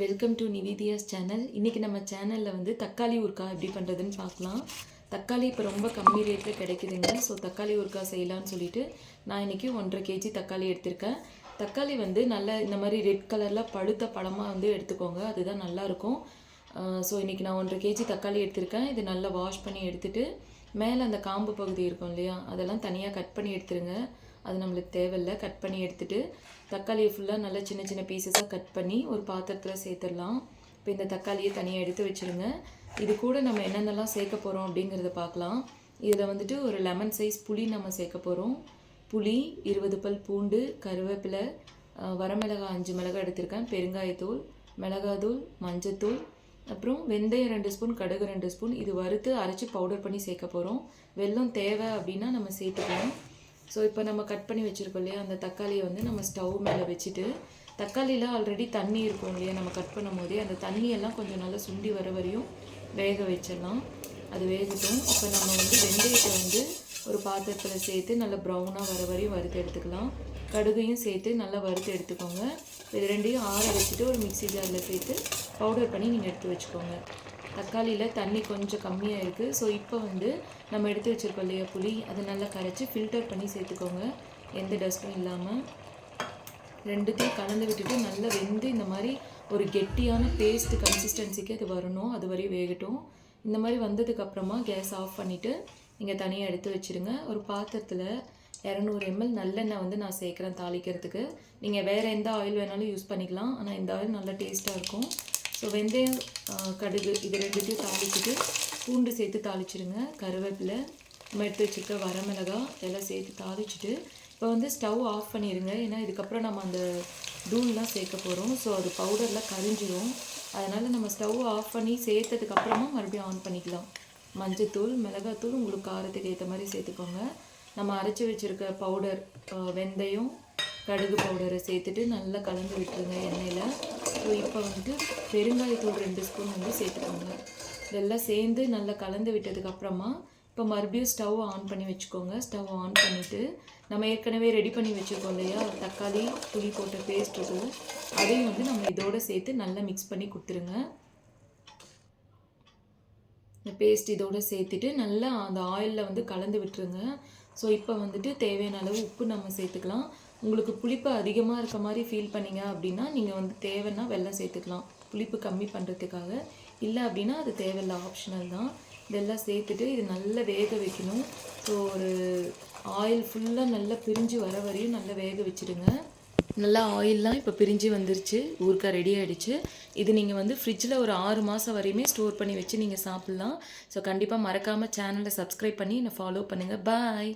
Welcome to நிவேதியாஸ் channel. இன்றைக்கி நம்ம சேனலில் வந்து தக்காளி ஊறுகாய் எப்படி பண்ணுறதுன்னு பார்க்கலாம். தக்காளி இப்போ ரொம்ப கம்மி ரேட்டில் கிடைக்குதுங்க. ஸோ தக்காளி ஊறுகாய் செய்யலான்னு சொல்லிட்டு நான் இன்றைக்கி 1.5 kg தக்காளி எடுத்திருக்கேன். தக்காளி வந்து நல்லா இந்த மாதிரி ரெட் கலரில் பழுத்த பழமாக வந்து எடுத்துக்கோங்க, அதுதான் நல்லாயிருக்கும். ஸோ இன்றைக்கி நான் 1.5 kg தக்காளி எடுத்திருக்கேன். இது நல்லா வாஷ் பண்ணி எடுத்துகிட்டு மேலே அந்த காம்பு பகுதி இருக்கும் இல்லையா, அதெல்லாம் தனியாக கட் பண்ணி எடுத்துருங்க. அது நம்மளுக்கு தேவையில்லை. கட் பண்ணி எடுத்துகிட்டு தக்காளியை ஃபுல்லாக நல்லா சின்ன சின்ன பீசஸாக கட் பண்ணி ஒரு பாத்திரத்தில் சேர்த்துடலாம். இப்போ இந்த தக்காளியை தனியாக எடுத்து வச்சுருங்க. இது கூட நம்ம என்னென்னலாம் சேர்க்க போகிறோம் அப்படிங்கிறத பார்க்கலாம். இதில் வந்துட்டு ஒரு லெமன் சைஸ் புளி நம்ம சேர்க்க போகிறோம். புளி, 20 பல் பூண்டு, கருவேப்பிலை, வரமிளகாய் 5 மிளகாய் எடுத்திருக்கேன், பெருங்காயத்தூள், மிளகாத்தூள், மஞ்சத்தூள், அப்புறம் வெந்தயம் 2 ஸ்பூன், கடுகு 2 ஸ்பூன். இது வறுத்து அரைச்சி பவுடர் பண்ணி சேர்க்க போகிறோம். வெல்லம் தேவை அப்படின்னா நம்ம சேர்த்துக்கலாம். ஸோ இப்போ நம்ம கட் பண்ணி வச்சுருக்கோம் இல்லையா, அந்த தக்காளியை வந்து நம்ம ஸ்டவ் மேலே வச்சுட்டு, தக்காளியில் ஆல்ரெடி தண்ணி இருக்கும் இல்லையா, நம்ம கட் பண்ணும் போதே அந்த தண்ணியெல்லாம் கொஞ்சம் நல்லா சுண்டி வர வரையும் வேக வச்சிடலாம். அது வேகட்டும். இப்போ நம்ம வந்து வெந்தயத்தை வந்து ஒரு பாத்திரத்தில் சேர்த்து நல்லா ப்ரௌனாக வர வரையும் வறுத்து எடுத்துக்கலாம். கடுகையும் சேர்த்து நல்லா வறுத்து எடுத்துக்கோங்க. இது ரெண்டையும் ஆற வச்சுட்டு ஒரு மிக்ஸி ஜாரில் சேர்த்து பவுடர் பண்ணி நீங்கள் எடுத்து வச்சுக்கோங்க. தக்காளியில் தண்ணி கொஞ்சம் கம்மியாக இருக்குது. ஸோ இப்போ வந்து நம்ம எடுத்து வச்சுருக்கோம் இல்லையா புளி, அதை நல்லா கரைச்சி ஃபில்டர் பண்ணி சேர்த்துக்கோங்க, எந்த டஸ்ட்டும் இல்லாமல். ரெண்டுத்தையும் கலந்து விட்டுட்டு நல்லா வெந்து இந்த மாதிரி ஒரு கெட்டியான பேஸ்ட் கன்சிஸ்டன்சிக்கு அது வரணும். அது வரையும் வேகட்டும். இந்த மாதிரி வந்ததுக்கப்புறமா கேஸ் ஆஃப் பண்ணிவிட்டு நீங்கள் தனியாக எடுத்து வச்சுருங்க. ஒரு பாத்திரத்தில் 200 ml நல்லெண்ணெய் வந்து நான் சேர்க்குறேன் தாளிக்கிறதுக்கு. நீங்கள் வேறு எந்த ஆயில் வேணாலும் யூஸ் பண்ணிக்கலாம், ஆனால் இந்த ஆயில் நல்லா டேஸ்ட்டாக இருக்கும். ஸோ வெந்தயம், கடுகு இது ரெண்டுத்தையும் தாளிச்சிட்டு பூண்டு சேர்த்து தாளிச்சிடுங்க. கருவேப்பிலை, நம்ம எடுத்து வச்சுருக்க வரமிளகாய் எல்லாம் சேர்த்து தாளிச்சிட்டு இப்போ வந்து ஸ்டவ் ஆஃப் பண்ணிடுங்க. ஏன்னா இதுக்கப்புறம் நம்ம அந்த தூள்லாம் சேர்க்க போகிறோம். ஸோ அது பவுடரில் கரிஞ்சிடும். அதனால் நம்ம ஸ்டவ் ஆஃப் பண்ணி சேர்த்ததுக்கப்புறமா மறுபடியும் ஆன் பண்ணிக்கலாம். மஞ்சத்தூள், மிளகாத்தூள் உங்களுக்கு காரத்துக்கு ஏற்ற மாதிரி சேர்த்துக்கோங்க. நம்ம அரைச்சி வச்சுருக்க பவுடர், வெந்தயம், கடுகு பவுடரை சேர்த்துட்டு நல்லா கலந்து விட்டுருங்க எண்ணெயில். ஸோ இப்போ வந்துட்டு பெருங்காயத்தூள் 2 ஸ்பூன் வந்து சேர்த்துக்கோங்க. இதெல்லாம் சேர்ந்து நல்லா கலந்து விட்டதுக்கப்புறமா இப்போ மறுபடியும் ஸ்டவ் ஆன் பண்ணி வச்சுக்கோங்க. ஸ்டவ் ஆன் பண்ணிவிட்டு நம்ம ஏற்கனவே ரெடி பண்ணி வச்சுருக்கோம் இல்லையா, தக்காளி புளி போட்ட பேஸ்ட் இருக்கும், அதையும் வந்து நம்ம இதோடு சேர்த்து நல்லா மிக்ஸ் பண்ணி கொடுத்துருங்க. இந்த பேஸ்ட் இதோடு சேர்த்துட்டு நல்லா அந்த ஆயிலில் வந்து கலந்து விட்டுருங்க. ஸோ இப்போ வந்துட்டு தேவையான அளவு உப்பு நம்ம சேர்த்துக்கலாம். உங்களுக்கு புளிப்பு அதிகமாக இருக்க மாதிரி ஃபீல் பண்ணிங்க அப்படின்னா நீங்கள் வந்து தேவைன்னா வெல்லம் சேர்த்துக்கலாம், புளிப்பு கம்மி பண்ணுறதுக்காக. இல்லை அப்படின்னா அது தேவையில்லை, ஆப்ஷனல் தான். இதெல்லாம் சேர்த்துட்டு இது நல்லா வேக வைக்கணும். ஸோ ஒரு ஆயில் ஃபுல்லாக நல்லா பிரிஞ்சு வர வரையும் நல்லா வேக வச்சுடுங்க. நல்லா ஆயிலெலாம் இப்போ பிரிஞ்சு வந்துருச்சு, ஊறுகாய் ரெடி ஆகிடுச்சு. இது நீங்கள் வந்து ஃப்ரிட்ஜில் ஒரு 6 மாதம் வரையுமே ஸ்டோர் பண்ணி வச்சு நீங்கள் சாப்பிட்லாம். ஸோ கண்டிப்பாக மறக்காமல் சேனலை சப்ஸ்கிரைப் பண்ணி என்னை ஃபாலோ பண்ணுங்கள். பாய்.